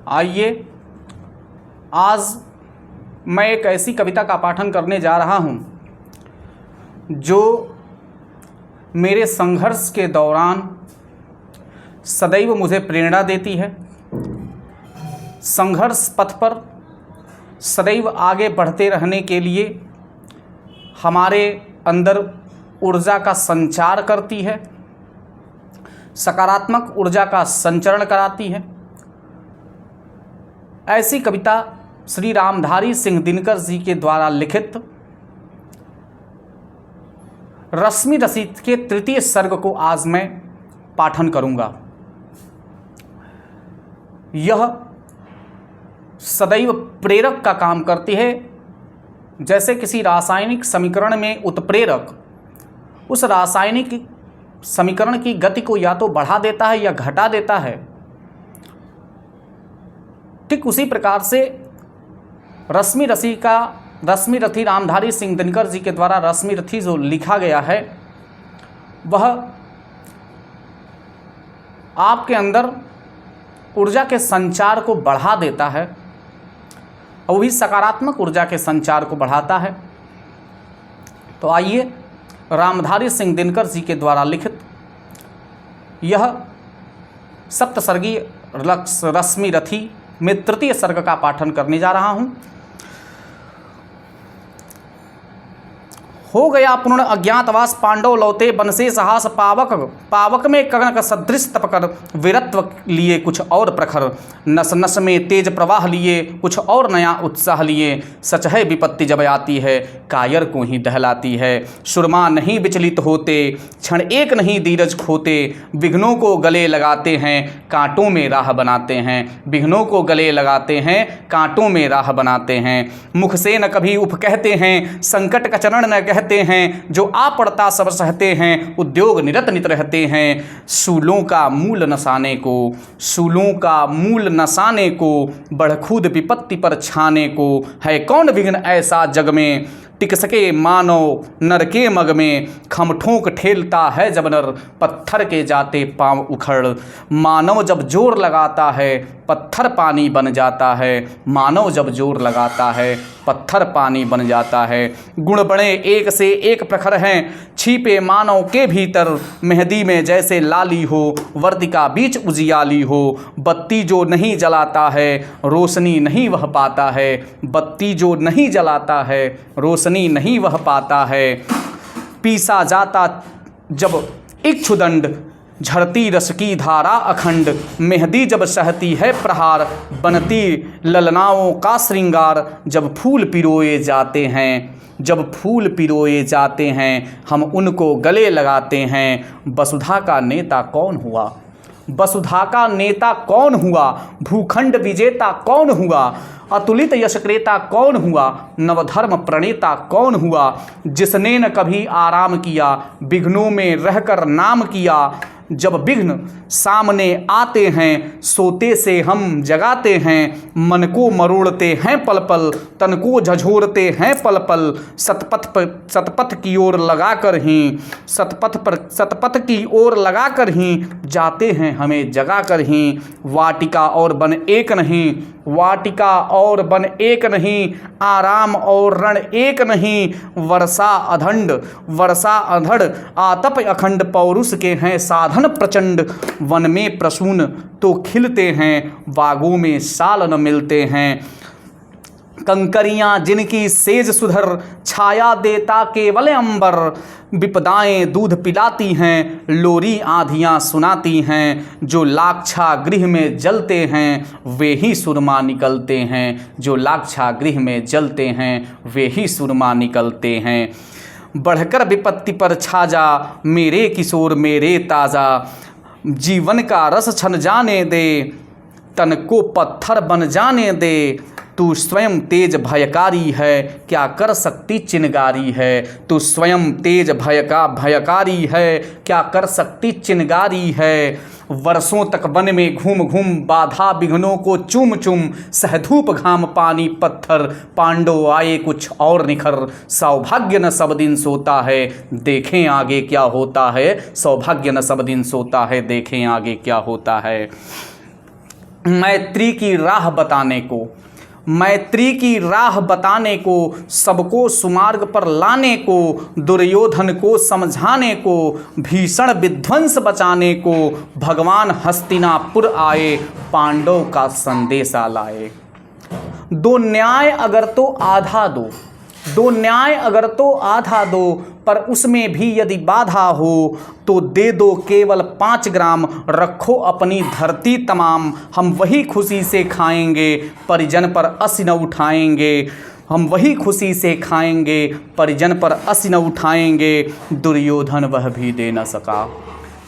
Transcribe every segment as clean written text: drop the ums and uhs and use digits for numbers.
आइए, आज मैं एक ऐसी कविता का पाठन करने जा रहा हूँ जो मेरे संघर्ष के दौरान सदैव मुझे प्रेरणा देती है। संघर्ष पथ पर सदैव आगे बढ़ते रहने के लिए हमारे अंदर ऊर्जा का संचार करती है, सकारात्मक ऊर्जा का संचरण कराती है। ऐसी कविता श्री रामधारी सिंह दिनकर जी के द्वारा लिखित रश्मि रथी के तृतीय सर्ग को आज मैं पाठन करूंगा। यह सदैव प्रेरक का काम करती है। जैसे किसी रासायनिक समीकरण में उत्प्रेरक उस रासायनिक समीकरण की गति को या तो बढ़ा देता है या घटा देता है, ठीक उसी प्रकार से रश्मि रथी रामधारी सिंह दिनकर जी के द्वारा रश्मि रथी जो लिखा गया है वह आपके अंदर ऊर्जा के संचार को बढ़ा देता है और वही सकारात्मक ऊर्जा के संचार को बढ़ाता है। तो आइए, रामधारी सिंह दिनकर जी के द्वारा लिखित यह सप्तसर्गीय रश्मि रथी में तृतीय सर्ग का पाठन करने जा रहा हूँ। हो गया पूर्ण अज्ञातवास पांडव लौटे वन से साहस पावक में कनक सदृश तपकर वीरत्व लिए कुछ और प्रखर नस नस में तेज प्रवाह लिए कुछ और नया उत्साह लिए। सच है विपत्ति जब आती है कायर को ही दहलाती है। सुरमा नहीं विचलित होते क्षण एक नहीं धीरज खोते। विघ्नों को गले लगाते हैं कांटों में राह बनाते हैं। विघ्नों को गले लगाते हैं कांटों में राह बनाते हैं। मुख से न कभी उफ कहते हैं संकट का चरण न कहते हैं। जो आ पड़ता सब सहते हैं उद्योग निरत नित रहते हैं। सूलों का मूल नसाने को बढ़खुद विपत्ति पर छाने को। है कौन विघ्न ऐसा जग में टिक सके मानव नर के मग में। खम ठोंक ठेलता है जब नर पत्थर के जाते पांव उखड़। मानव जब जोर लगाता है पत्थर पानी बन जाता है। मानव जब जोर लगाता है पत्थर पानी बन जाता है। गुण बड़े एक से एक प्रखर हैं छिपे मानव के भीतर। मेहंदी में जैसे लाली हो वर्तिका बीच उजियाली हो। बत्ती जो नहीं जलाता है रोशनी नहीं वह पाता है। बत्ती जो नहीं जलाता है रोशनी नहीं वह पाता है। पीसा जाता जब इक्षुदंड झरती रस की धारा अखंड। मेहंदी जब सहती है प्रहार बनती ललनाओं का श्रृंगार। जब फूल पिरोए जाते हैं हम उनको गले लगाते हैं। वसुधा का नेता कौन हुआ भूखंड विजेता कौन हुआ। अतुलित यशक्रेता कौन हुआ नवधर्म प्रणेता कौन हुआ। जिसने न कभी आराम किया विघ्नों में रहकर नाम किया। जब विघ्न सामने आते हैं सोते से हम जगाते हैं। मन को मरोड़ते हैं पल पल तन को झझोरते हैं पल पल। सतपथ की ओर लगाकर ही जाते हैं हमें जगाकर ही। वाटिका और वन एक नहीं आराम और रण एक नहीं। वर्षा अधड़ आतप अखंड पौरुष के हैं साधन प्रचंड। वन में प्रसून तो खिलते हैं बागों में साल न मिलते हैं। कंकरियां जिनकी सेज सुधर छाया देता केवल अंबर। विपदाएं दूध पिलाती हैं लोरी आधियां सुनाती हैं। जो लाक्षा गृह में जलते हैं वे ही सुरमा निकलते हैं। जो लाक्षा गृह में जलते हैं वे ही सुरमा निकलते हैं। बढ़कर विपत्ति पर छाजा मेरे किशोर मेरे ताज़ा। जीवन का रस छन जाने दे तन को पत्थर बन जाने दे। तू स्वयं तेज भयकारी है क्या कर सकती चिनगारी है। तू स्वयं तेज भयकारी है क्या कर सकती चिनगारी है। वर्षों तक वन में घूम घूम बाधा विघ्नों को चूम चूम। सहधूप घाम पानी पत्थर पांडव आए कुछ और निखर। सौभाग्य न सब दिन सोता है देखें आगे क्या होता है। सौभाग्य न सब दिन सोता है देखें आगे क्या होता है। मैत्री की राह बताने को, मैत्री की राह बताने को, सबको सुमार्ग पर लाने को, दुर्योधन को समझाने को, भीषण विध्वंस बचाने को भगवान हस्तिनापुर आए, पांडव का संदेशा लाए। दो न्याय अगर तो आधा दो, दो न्याय अगर तो आधा दो, पर उसमें भी यदि बाधा हो तो दे दो केवल 5 ग्राम, रखो अपनी धरती तमाम, हम वही खुशी से खाएंगे, परिजन पर असी न उठाएंगे, हम वही खुशी से खाएंगे, परिजन पर असी न उठाएंगे। दुर्योधन वह भी दे न सका,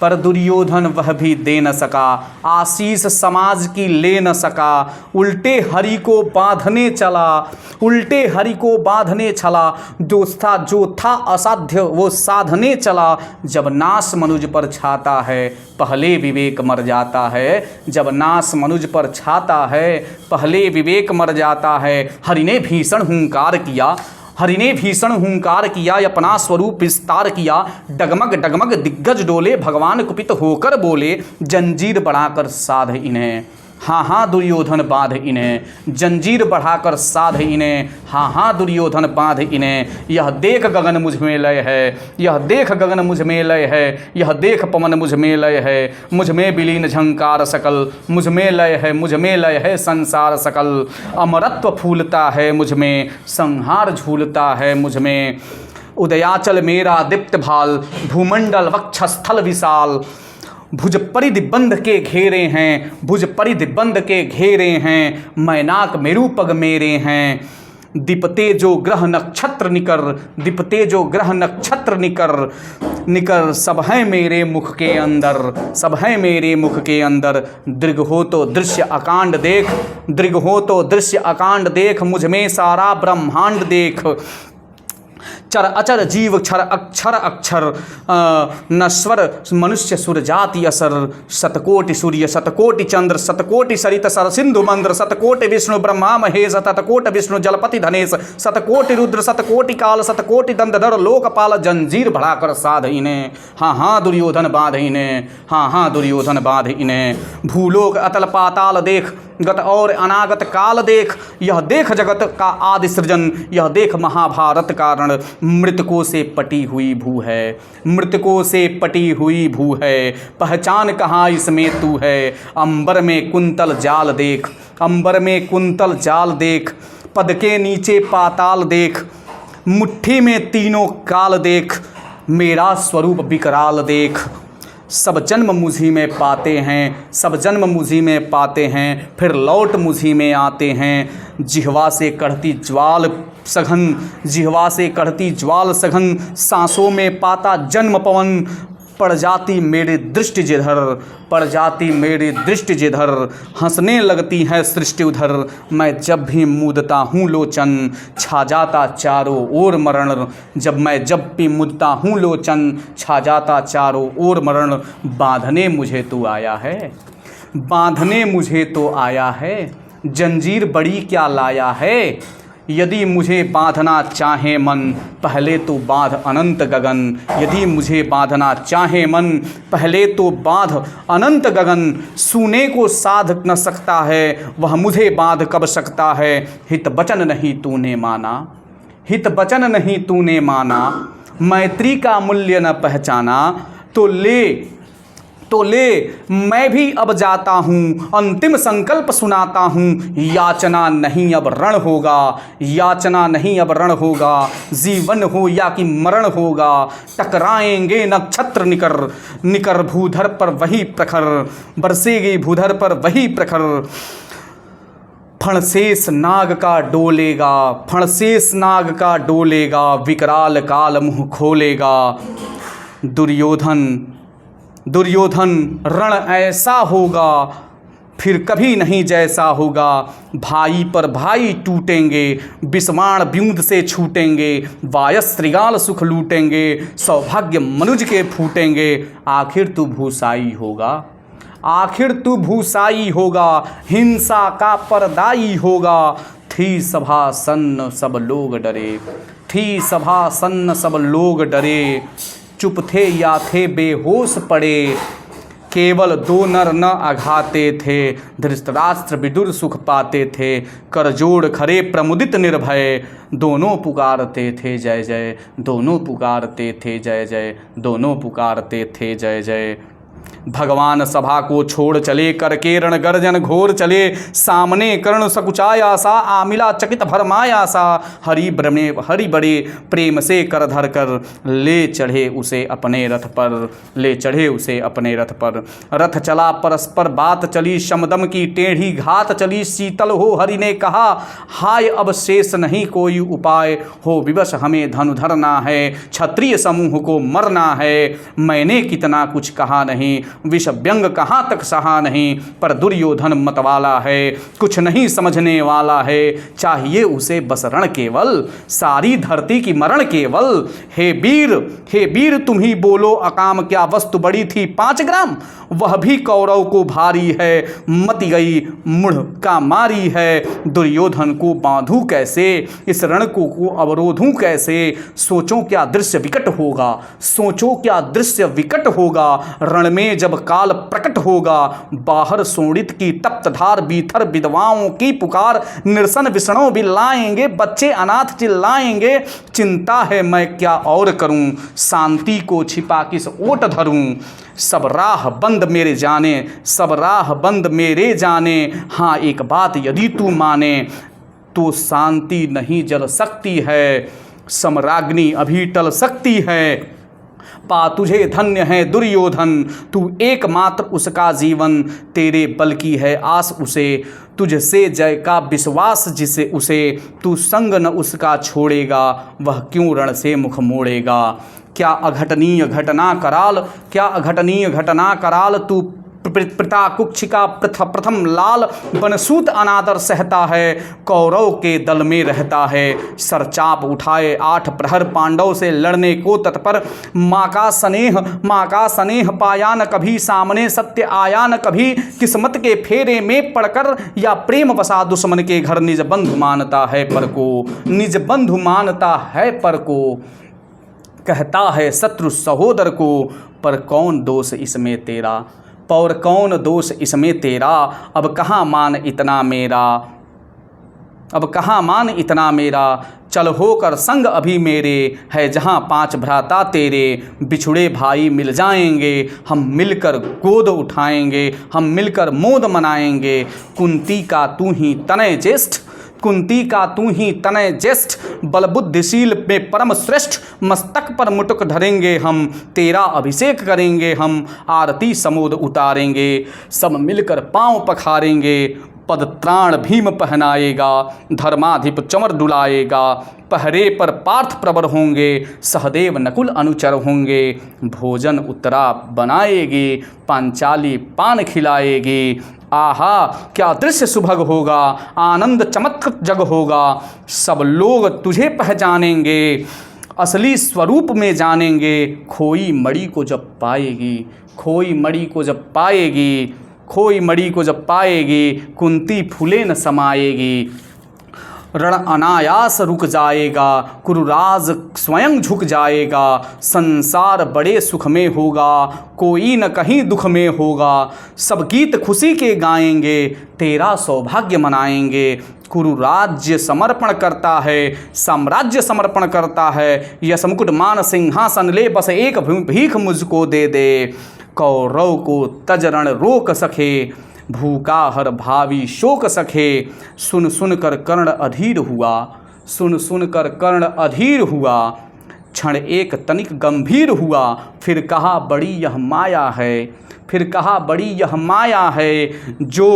पर दुर्योधन वह भी दे न सका, आशीष समाज की ले न सका, उल्टे हरि को बांधने चला, उल्टे हरि को बांधने चला, जो था असाध्य वो साधने चला। जब नाश मनुज पर छाता है पहले विवेक मर जाता है, जब नाश मनुज पर छाता है पहले विवेक मर जाता है। हरि ने भीषण हुंकार किया, हरि ने भीषण हुंकार किया, अपना स्वरूप विस्तार किया, डगमग डगमग दिग्गज डोले, भगवान कुपित होकर बोले, जंजीर बढ़ाकर साध इन्हें, हाँ हाँ दुर्योधन बांध इन्हें, जंजीर बढ़ाकर साध इन्हें, हाँ हाँ दुर्योधन बांध इन्हें। यह देख गगन मुझ में लय है, यह देख गगन मुझ में लय है, यह देख पवन मुझ में लय है, मुझ में विलीन झंकार सकल, मुझ में लय है, मुझ में लय है संसार सकल, अमरत्व फूलता है मुझ में, संहार झूलता है मुझ में। उदयाचल मेरा दीप्त भाल, भूमंडल वक्षस्थल विशाल, भुज परिधि बंध के घेरे हैं, भुज परिधि बंध के घेरे हैं, मैनाक मेरू पग मेरे हैं। दीपते जो ग्रह नक्षत्र निकर, दीपते जो ग्रह नक्षत्र निकर, निकर सब है मेरे मुख के अंदर, सब है मेरे मुख के अंदर। दृग हो तो दृश्य अकांड देख, दृग हो तो दृश्य अकांड देख, मुझ में सारा ब्रह्मांड देख। चर अचर जीव क्षर अक्षर अक्षर, नश्वर मनुष्य सुर जाति असर, शतकोटि सूर्य शतकोटि चंद्र, शतकोटि सरित सर सिंधु मंद्र, शतकोटि विष्णु ब्रह्मा महेश, शतकोटि विष्णु जलपति धनेश, शतकोटि रुद्र शतकोटि काल, शतकोटि दंडधर लोकपाल, जंजीर बढ़ाकर साध इन्हें, हाँ हाँ दुर्योधन बांध इन्हें, हाँ हाँ दुर्योधन बांध इन्हें। भूलोक अतल पाताल देख, गत और अनागत काल देख, यह देख जगत का आदि सृजन, यह देख महाभारत कारण, मृतकों से पटी हुई भू है, मृतकों से पटी हुई भू है, पहचान कहाँ इसमें तू है। अंबर में कुंतल जाल देख, अंबर में कुंतल जाल देख, पद के नीचे पाताल देख, मुट्ठी में तीनों काल देख, मेरा स्वरूप विकराल देख। सब जन्म मुझी में पाते हैं, सब जन्म मुझी में पाते हैं, फिर लौट मुझी में आते हैं। जिह्वा से कढ़ती ज्वाल सघन, जिह्वा से कढ़ती ज्वाल सघन, सांसों में पाता जन्म पवन, पड़ जाती मेरी दृष्टि जिधर, पड़ जाती मेरी दृष्टि जिधर, हंसने लगती है सृष्टि उधर। मैं जब भी मूदता हूँ लोचन, छा जाता चारों ओर मरण, जब मैं जब भी मूदता हूँ लोचन, छा जाता चारों ओर मरण। बांधने मुझे तो आया है, बांधने मुझे तो आया है, जंजीर बड़ी क्या लाया है। यदि मुझे बांधना चाहे मन, पहले तो बांध अनंत गगन, यदि मुझे बांधना चाहे मन, पहले तो बांध अनंत गगन। सूने को साध न सकता है, वह मुझे बांध कब सकता है। हित वचन नहीं तूने माना, हित वचन नहीं तूने माना, मैत्री का मूल्य न पहचाना, तो ले मैं भी अब जाता हूँ, अंतिम संकल्प सुनाता हूँ। याचना नहीं अब रण होगा, याचना नहीं अब रण होगा, जीवन हो या कि मरण होगा। टकराएंगे नक्षत्र निकर, निकर भूधर पर वही प्रखर, बरसेगी भूधर पर वही प्रखर। फणशेष नाग का डोलेगा, फणशेष नाग का डोलेगा, विकराल काल मुँह खोलेगा। दुर्योधन रण ऐसा होगा फिर कभी नहीं जैसा होगा। भाई पर भाई टूटेंगे, विस्माण ब्यूंद से छूटेंगे, वायस त्रिगाल सुख लूटेंगे, सौभाग्य मनुज के फूटेंगे। आखिर तू भूसाई होगा, आखिर तू भूसाई होगा, हिंसा का परदाई होगा। थी सभा सन्न सब लोग डरे, थी सभा सन्न सब लोग डरे, चुप थे या थे बेहोश पड़े। केवल 2 नर न अघाते थे, धृतराष्ट्र विदुर सुख पाते थे, करजोड़ खरे प्रमुदित निर्भय, दोनों पुकारते थे जय जय, दोनों पुकारते थे जय जय, दोनों पुकारते थे जय जय। भगवान सभा को छोड़ चले, करके रण गर्जन घोर चले, सामने कर्ण सकुचाया सा, आमिला चकित भरमाया सा, हरि बड़े प्रेम से कर धर कर, ले चढ़े उसे अपने रथ पर, ले चढ़े उसे अपने रथ पर। रथ चला परस्पर बात चली, शमदम की टेढ़ी घात चली, शीतल हो हरि ने कहा, हाय अब शेष नहीं कोई उपाय, हो विवश हमें धनु धरना है, क्षत्रिय समूह को मरना है। मैंने कितना कुछ कहा नहीं, विष व्यंग कहाँ तक सहा नहीं, पर दुर्योधन मतवाला है, कुछ नहीं समझने वाला है, चाहिए उसे बस रण केवल, सारी धरती की मरण केवल। हे वीर तुम ही बोलो, अकाम क्या वस्तु बड़ी थी 5 ग्राम, वह भी कौरव को भारी है, मति गई मुढ़ का मारी है, दुर्योधन को बांधूं कैसे, इस रण को अवरोधूं कैसे, सोचो क्या दृश्य विकट होगा, सोचो क्या दृश्य विकट होगा, रण में जब काल प्रकट होगा, बाहर सोणित की तप्त धार, भीतर विधवाओं की पुकार, निरसन विष्णु भी लाएंगे, बच्चे अनाथ चिल्लाएंगे, चिंता है मैं क्या और करूं, शांति को छिपा किस ओट धरूं, सब राह बंद मेरे जाने, सब राह बंद मेरे जाने, हाँ एक बात यदि तू माने, तो शांति नहीं जल सकती है, सम्राज्ञी अभी टल सकती है, पा तुझे धन्य है दुर्योधन, तू एकमात्र उसका जीवन, तेरे बल की है आस उसे, तुझसे जय का विश्वास जिसे उसे, तू संग न उसका छोड़ेगा, वह क्यों रण से मुख मोड़ेगा। क्या अघटनीय घटना कराल, क्या अघटनीय घटना कराल, तू पिता कुक्ष का प्रथम लाल, बनसूत अनादर सहता है, कौरव के दल में रहता है, सरचाप उठाए 8 प्रहर, पांडव से लड़ने को तत्पर, माँ का स्नेह पाया न कभी, सामने सत्य आया न कभी, किस्मत के फेरे में पड़कर, या प्रेम बसा दुश्मन के घर, निज बंधु मानता है पर को, निज बंधु मानता है पर को, कहता है शत्रु सहोदर को, पर कौन दोष इसमें तेरा, पर कौन दोष इसमें तेरा, अब कहाँ मान इतना मेरा, अब कहाँ मान इतना मेरा, चल होकर संग अभी मेरे, है जहाँ 5 भ्राता तेरे, बिछुड़े भाई मिल जाएंगे, हम मिलकर गोद उठाएंगे, हम मिलकर मोद मनाएंगे, कुंती का तू ही तनय ज्येष्ठ, कुंती का तू ही तनय ज्येष्ठ, बलबुद्धिशील में परम श्रेष्ठ, मस्तक पर मुटुक धरेंगे हम, तेरा अभिषेक करेंगे हम, आरती समोद उतारेंगे, सब मिलकर पांव पखारेंगे, पद त्राण भीम पहनाएगा, धर्माधिप चमर डुलाएगा, पहरे पर पार्थ प्रवर होंगे, सहदेव नकुल अनुचर होंगे, भोजन उत्तरा बनाएगी, पांचाली पान खिलाएगी, आहा क्या दृश्य सुभग होगा, आनंद चमत्कृत जग होगा, सब लोग तुझे पहचानेंगे, असली स्वरूप में जानेंगे, खोई मणि को जब पाएगी, खोई मणि को जब पाएगी, खोई मणि को जब पाएगी, कुंती फूले न समाएगी, रण अनायास रुक जाएगा, कुरुराज स्वयं झुक जाएगा, संसार बड़े सुख में होगा, कोई न कहीं दुख में होगा, सब गीत खुशी के गाएंगे, तेरा सौभाग्य मनाएंगे, कुरु राज्य समर्पण करता है, साम्राज्य समर्पण करता है, यश मुकुट मान सिंहासन ले, बस एक भीख मुझको दे दे, कौरव को तज रण रोक सके, भूखा हर भावी शोक सखे, सुन सुन कर कर्ण अधीर हुआ, सुन सुन कर कर्ण अधीर हुआ, क्षण एक तनिक गंभीर हुआ, फिर कहा बड़ी यह माया है, फिर कहा बड़ी यह माया है, जो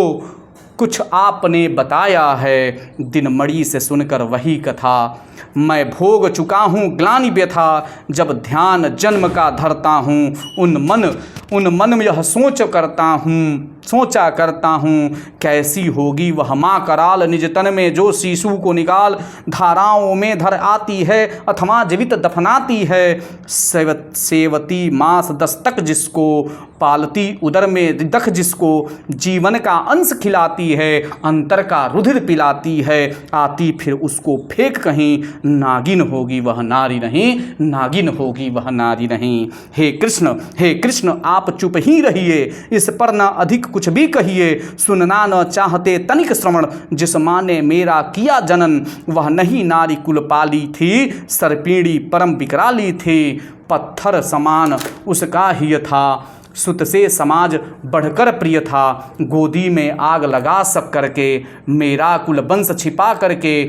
कुछ आपने बताया है, दिन मणि से सुनकर वही कथा, मैं भोग चुका हूँ ग्लानि व्यथा, जब ध्यान जन्म का धरता हूँ, उन मन में यह सोच करता हूँ, सोचा करता हूँ कैसी होगी वह माँ कराल, निज तन में जो शिशु को निकाल धाराओं में धर आती है अथवा जीवित दफनाती है। सेवती मास दस्तक जिसको, पालती उदर में दख जिसको, जीवन का अंश खिलाती है अंतर का रुधिर पिलाती है। आती फिर उसको फेंक कहीं, नागिन होगी वह नारी नहीं, नागिन होगी वह नारी नहीं। हे कृष्ण आप चुप ही रहिए, इस पर न अधिक कुछ भी कहिए। सुनना न चाहते तनिक श्रवण, जिस माँ ने मेरा किया जनन वह नहीं नारी कुल पाली थी, सर्पिणी परम विकराली थी। पत्थर समान उसका ही था, सुत से समाज बढ़कर प्रिय था। गोदी में आग लगा सब करके, मेरा कुल वंश छिपा करके।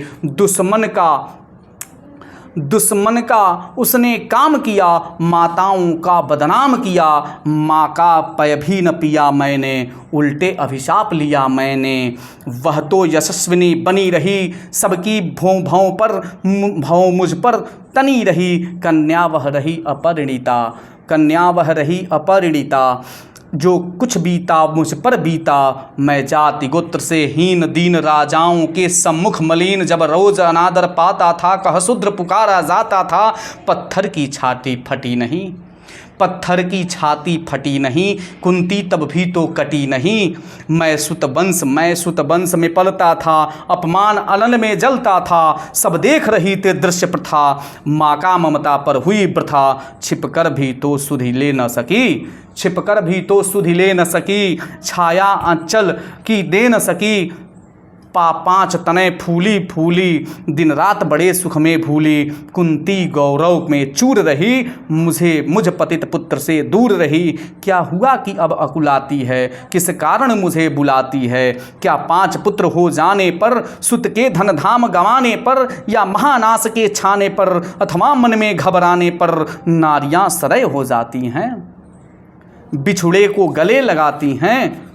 दुश्मन का उसने काम किया, माताओं का बदनाम किया। माँ का पय भी न पिया मैंने, उल्टे अभिशाप लिया मैंने। वह तो यशस्विनी बनी रही, सबकी भौं मुझ पर तनी रही। कन्या वह रही अपरिणीता, जो कुछ बीता मुझ पर बीता। मैं जाति गोत्र से हीन दीन, राजाओं के सम्मुख मलिन। जब रोज अनादर पाता था, कह शूद्र पुकारा जाता था। पत्थर की छाती फटी नहीं, कुंती तब भी तो कटी नहीं। मैं सुत वंश में पलता था, अपमान अलन में जलता था। सब देख रही थे दृश्य प्रथा, माँ का ममता पर हुई वृथा। छिपकर भी तो सुधि ले न सकी, छाया अंचल की दे न सकी। पाँच तने फूली, दिन रात बड़े सुख में भूली। कुंती गौरव में चूर रही, मुझ पतित पुत्र से दूर रही। क्या हुआ कि अब अकुलाती है, किस कारण मुझे बुलाती है। क्या 5 पुत्र हो जाने पर, सुत के धन धाम गंवाने पर, या महानाश के छाने पर, अथवा मन में घबराने पर नारियां सरय हो जाती हैं, बिछुड़े को गले लगाती हैं।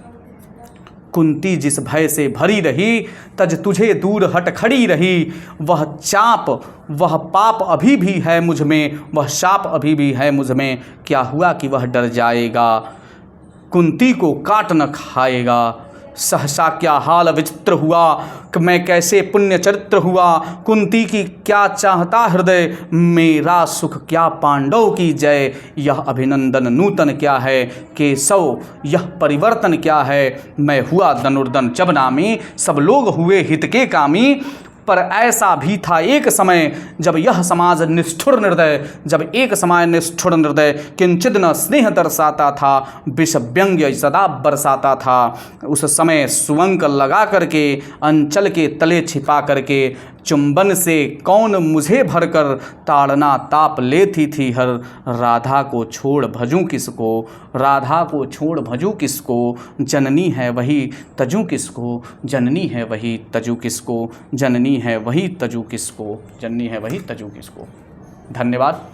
कुंती जिस भय से भरी रही, तज तुझे दूर हट खड़ी रही। वह पाप अभी भी है मुझ में, वह शाप अभी भी है मुझ में। क्या हुआ कि वह डर जाएगा, कुंती को काट न खाएगा। सहसा क्या हाल विचित्र हुआ, कि मैं कैसे पुण्य चरित्र हुआ। कुंती की क्या चाहता हृदय, मेरा सुख क्या पांडव की जय। यह अभिनंदन नूतन क्या है, केशव यह परिवर्तन क्या है। मैं हुआ धनुर्धन जब नामी, सब लोग हुए हित के कामी। पर ऐसा भी था एक समय, जब निष्ठुर निर्दय किंचित न स्नेह दर्शाता था, विष व्यंग्य सदा बरसाता था। उस समय सुअंक लगा करके, अंचल के तले छिपा करके, चुंबन से कौन मुझे भरकर ताड़ना ताप लेती थी हर। राधा को छोड़ भजूं किसको, जननी है वही तजू किसको, जननी है वही तजू किसको। धन्यवाद।